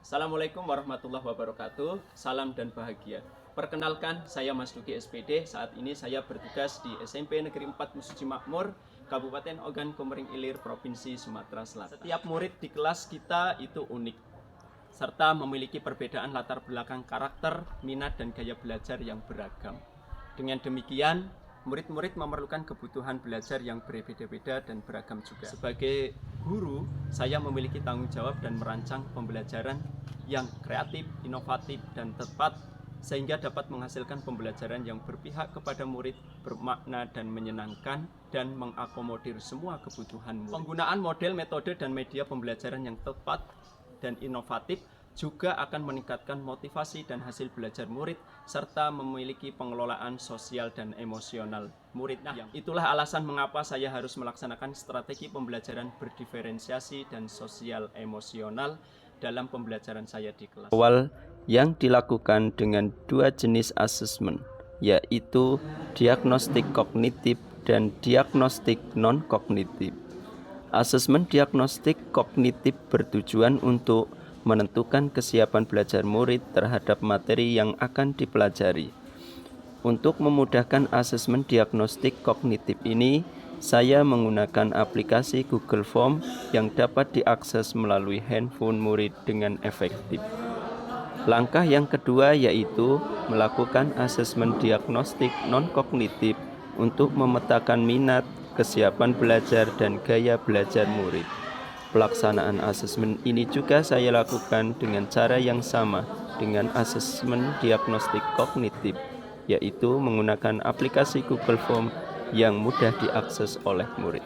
Assalamualaikum warahmatullahi wabarakatuh. Salam dan bahagia. Perkenalkan, saya Mas Duki SPD. Saat ini saya bertugas di SMP Negeri 4 Mesuji Makmur, Kabupaten Ogan Komering Ilir, Provinsi Sumatera Selatan. Setiap murid di kelas kita itu unik, serta memiliki perbedaan latar belakang karakter, minat, dan gaya belajar yang beragam. Dengan demikian, murid-murid memerlukan kebutuhan belajar yang berbeda-beda dan beragam juga. Sebagai guru, saya memiliki tanggung jawab dan merancang pembelajaran yang kreatif, inovatif, dan tepat sehingga dapat menghasilkan pembelajaran yang berpihak kepada murid, bermakna dan menyenangkan, dan mengakomodir semua kebutuhan murid. Penggunaan model, metode, dan media pembelajaran yang tepat dan inovatif juga akan meningkatkan motivasi dan hasil belajar murid, serta memiliki pengelolaan sosial dan emosional murid. Nah, itulah alasan mengapa saya harus melaksanakan strategi pembelajaran berdiferensiasi dan sosial emosional dalam pembelajaran saya di kelas. Awal yang dilakukan dengan dua jenis asesmen, yaitu diagnostik kognitif dan diagnostik non-kognitif. Asesmen diagnostik kognitif bertujuan untuk menentukan kesiapan belajar murid terhadap materi yang akan dipelajari. Untuk memudahkan asesmen diagnostik kognitif ini, saya menggunakan aplikasi Google Form yang dapat diakses melalui handphone murid dengan efektif. Langkah yang kedua yaitu melakukan asesmen diagnostik non-kognitif untuk memetakan minat, kesiapan belajar, dan gaya belajar murid. Pelaksanaan asesmen ini juga saya lakukan dengan cara yang sama dengan asesmen diagnostik kognitif, yaitu menggunakan aplikasi Google Form yang mudah diakses oleh murid.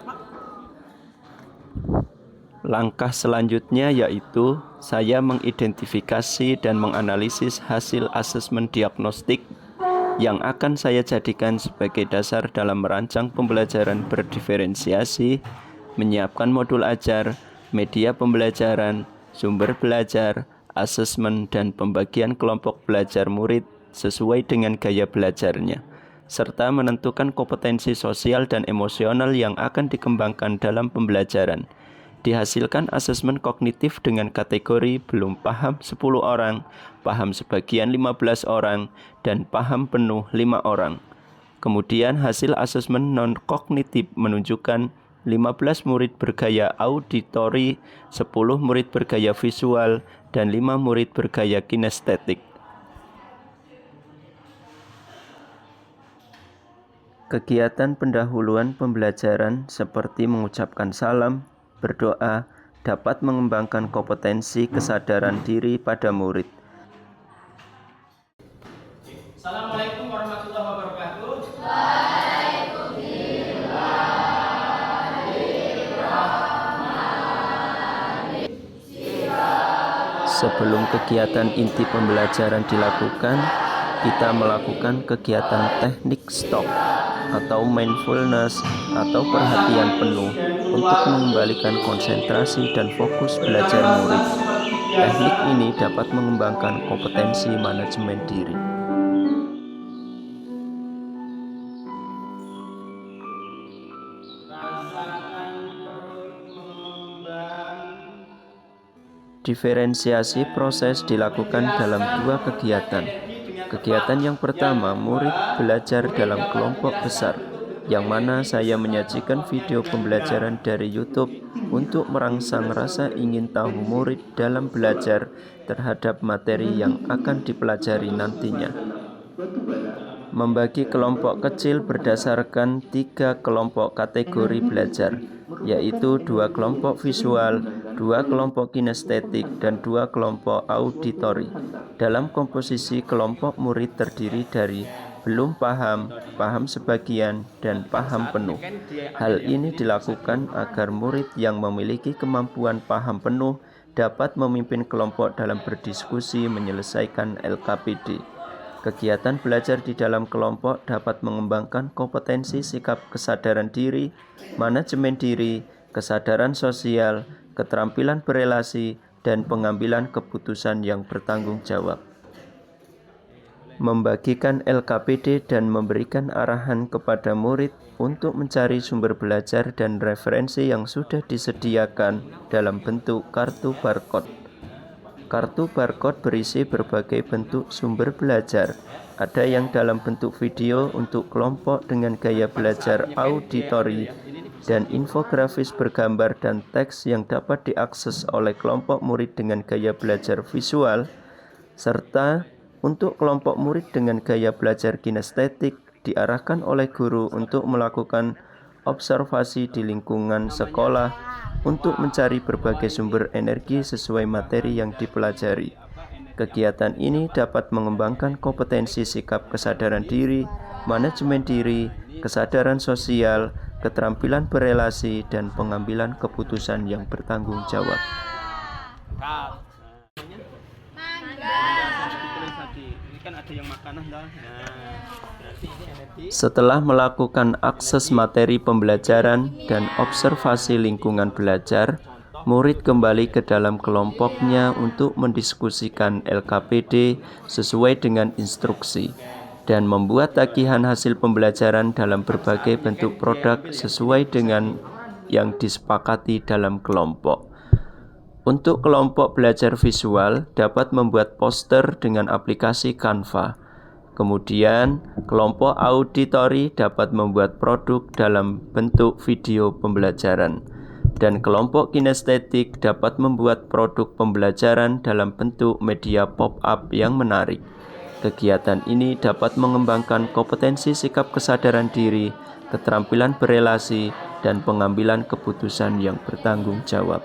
Langkah selanjutnya yaitu saya mengidentifikasi dan menganalisis hasil asesmen diagnostik yang akan saya jadikan sebagai dasar dalam merancang pembelajaran berdiferensiasi, menyiapkan modul ajar, media pembelajaran, sumber belajar, asesmen, dan pembagian kelompok belajar murid sesuai dengan gaya belajarnya, serta menentukan kompetensi sosial dan emosional yang akan dikembangkan dalam pembelajaran. Dihasilkan asesmen kognitif dengan kategori belum paham 10 orang, paham sebagian 15 orang, dan paham penuh 5 orang. Kemudian hasil asesmen non-kognitif menunjukkan 15 murid bergaya auditori, 10 murid bergaya visual, dan 5 murid bergaya kinestetik. Kegiatan pendahuluan pembelajaran seperti mengucapkan salam, berdoa, dapat mengembangkan kompetensi kesadaran diri pada murid. Assalamualaikum warahmatullahi wabarakatuh. Sebelum kegiatan inti pembelajaran dilakukan, kita melakukan kegiatan teknik stop atau mindfulness atau perhatian penuh untuk mengembalikan konsentrasi dan fokus belajar murid. Teknik ini dapat mengembangkan kompetensi manajemen diri. Diferensiasi proses dilakukan dalam dua kegiatan. Kegiatan yang pertama, murid belajar dalam kelompok besar, yang mana saya menyajikan video pembelajaran dari YouTube untuk merangsang rasa ingin tahu murid dalam belajar terhadap materi yang akan dipelajari nantinya. Membagi kelompok kecil berdasarkan 3 kelompok kategori belajar, yaitu 2 kelompok visual, 2 kelompok kinestetik, dan 2 kelompok auditori. Dalam komposisi kelompok murid terdiri dari belum paham, paham sebagian, dan paham penuh. Hal ini dilakukan agar murid yang memiliki kemampuan paham penuh dapat memimpin kelompok dalam berdiskusi menyelesaikan LKPD. Kegiatan belajar di dalam kelompok dapat mengembangkan kompetensi sikap kesadaran diri, manajemen diri, kesadaran sosial, keterampilan berelasi, dan pengambilan keputusan yang bertanggung jawab. Membagikan LKPD dan memberikan arahan kepada murid untuk mencari sumber belajar dan referensi yang sudah disediakan dalam bentuk kartu barcode. Kartu barcode berisi berbagai bentuk sumber belajar. Ada yang dalam bentuk video untuk kelompok dengan gaya belajar auditori dan infografis bergambar dan teks yang dapat diakses oleh kelompok murid dengan gaya belajar visual, serta untuk kelompok murid dengan gaya belajar kinestetik diarahkan oleh guru untuk melakukan observasi di lingkungan sekolah untuk mencari berbagai sumber energi sesuai materi yang dipelajari. Kegiatan ini dapat mengembangkan kompetensi sikap kesadaran diri, manajemen diri, kesadaran sosial, keterampilan berelasi, dan pengambilan keputusan yang bertanggung jawab. Setelah melakukan akses materi pembelajaran dan observasi lingkungan belajar, murid kembali ke dalam kelompoknya untuk mendiskusikan LKPD sesuai dengan instruksi dan membuat tagihan hasil pembelajaran dalam berbagai bentuk produk sesuai dengan yang disepakati dalam kelompok. Untuk kelompok belajar visual dapat membuat poster dengan aplikasi Canva. Kemudian, kelompok auditori dapat membuat produk dalam bentuk video pembelajaran. Dan kelompok kinestetik dapat membuat produk pembelajaran dalam bentuk media pop-up yang menarik. Kegiatan ini dapat mengembangkan kompetensi sikap kesadaran diri, keterampilan berelasi, dan pengambilan keputusan yang bertanggung jawab.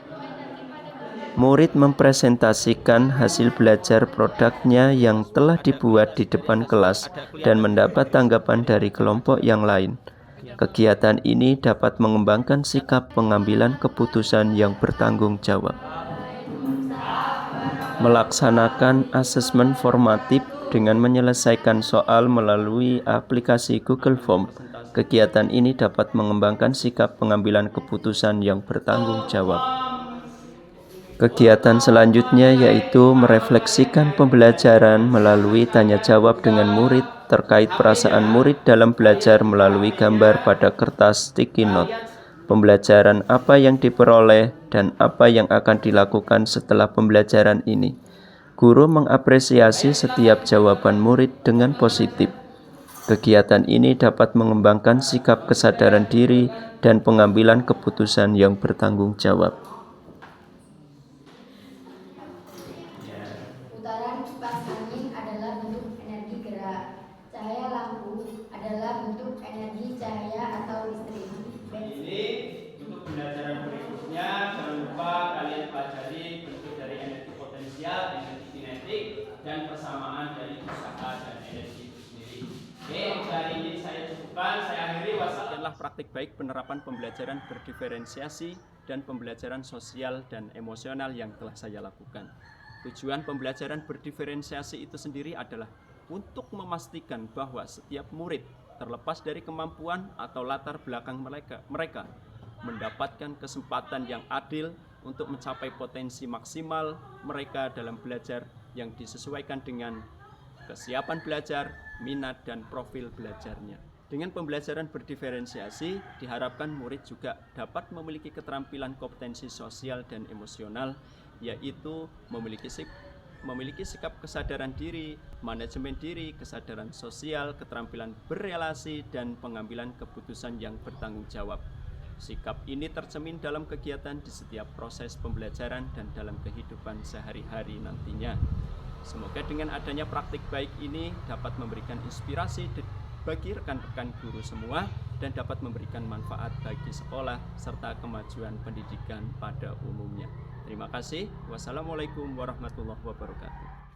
Murid mempresentasikan hasil belajar produknya yang telah dibuat di depan kelas dan mendapat tanggapan dari kelompok yang lain. Kegiatan ini dapat mengembangkan sikap pengambilan keputusan yang bertanggung jawab. Melaksanakan asesmen formatif dengan menyelesaikan soal melalui aplikasi Google Form. Kegiatan ini dapat mengembangkan sikap pengambilan keputusan yang bertanggung jawab. Kegiatan selanjutnya yaitu merefleksikan pembelajaran melalui tanya jawab dengan murid terkait perasaan murid dalam belajar melalui gambar pada kertas sticky note. Pembelajaran apa yang diperoleh dan apa yang akan dilakukan setelah pembelajaran ini. Guru mengapresiasi setiap jawaban murid dengan positif. Kegiatan ini dapat mengembangkan sikap kesadaran diri dan pengambilan keputusan yang bertanggung jawab. Putaran kipas angin adalah bentuk energi gerak. Cahaya lampu adalah bentuk energi cahaya atau listrik. Ini untuk pembelajaran berikutnya, jangan lupa kalian pelajari bentuk dari energi potensial, energi kinetik, dan persamaan dari usaha dan energi itu sendiri. Oke, hari ini saya cukupkan, saya akhiri. Wassalamualaikum. Praktik baik penerapan pembelajaran berdiferensiasi dan pembelajaran sosial dan emosional yang telah saya lakukan. Tujuan pembelajaran berdiferensiasi itu sendiri adalah untuk memastikan bahwa setiap murid, terlepas dari kemampuan atau latar belakang mereka mendapatkan kesempatan yang adil untuk mencapai potensi maksimal mereka dalam belajar yang disesuaikan dengan kesiapan belajar, minat, dan profil belajarnya. Dengan pembelajaran berdiferensiasi, diharapkan murid juga dapat memiliki keterampilan kompetensi sosial dan emosional, yaitu memiliki sikap kesadaran diri, manajemen diri, kesadaran sosial, keterampilan berelasi, dan pengambilan keputusan yang bertanggung jawab. Sikap ini tercermin dalam kegiatan di setiap proses pembelajaran dan dalam kehidupan sehari-hari nantinya. Semoga dengan adanya praktik baik ini dapat memberikan inspirasi bagi rekan-rekan guru semua dan dapat memberikan manfaat bagi sekolah serta kemajuan pendidikan pada umumnya. Terima kasih. Wassalamualaikum warahmatullahi wabarakatuh.